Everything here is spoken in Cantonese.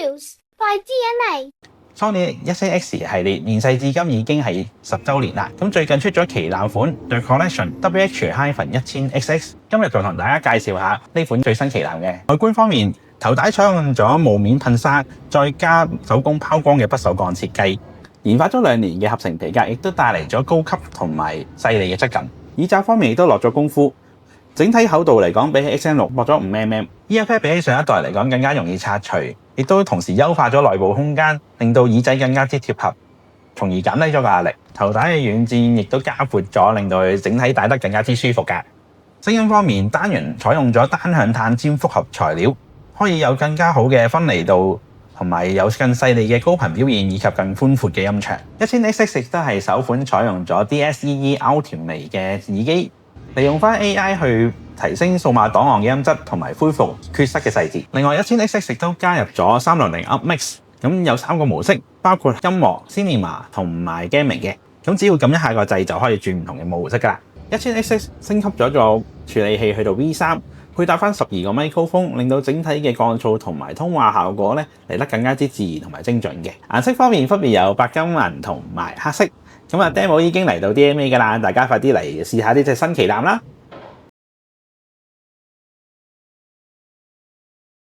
News 快啲嚟！Sony A7X 系列面世至今已經係10週年啦。咁最近出咗旗艦款 The Collection WH-1000XX， 今日就同大家介紹下呢款最新旗艦嘅外觀方面。頭帶採用咗霧面噴砂，再加手工拋光嘅不鏽鋼設計，研發咗2年嘅合成皮革，亦都帶嚟咗高級同埋細膩嘅質感。耳罩方面亦都落咗功夫，整體厚度嚟講比起 XM6 薄咗5mm。Ear Pad 比起上一代嚟講更加容易拆除，亦都同時優化咗內部空間，令到耳仔更加之貼合，從而減低咗個壓力。頭帶嘅軟墊亦都加闊咗，令到佢整體戴得更加之舒服㗎。聲音方面，單元採用咗單向碳纖複合材料，可以有更加好嘅分離度，同埋有更細膩嘅高頻表現，以及更寬闊嘅音場。1000XX 亦都係首款採用咗 DSEE Ultimate 嘅耳機，利用翻 AI 去提升數碼檔案嘅音質，同埋恢復缺失嘅細節。另外 1000XX 亦都加入咗360 UpMix， 咁有3個模式，包括音樂、Cinema 同埋 Gaming 嘅。咁只要撳一下個掣就可以轉唔同嘅模式㗎啦。1000XX 升級咗個處理器去到 V3。配搭翻12個咪高峰，令到整體嘅降噪同埋通話效果嚟得更加之自然同埋精準嘅。顏色方面分別有白金銀同埋黑色。咁Demo 已經嚟到 DMA 㗎啦，大家快啲嚟試下呢隻新旗艦啦！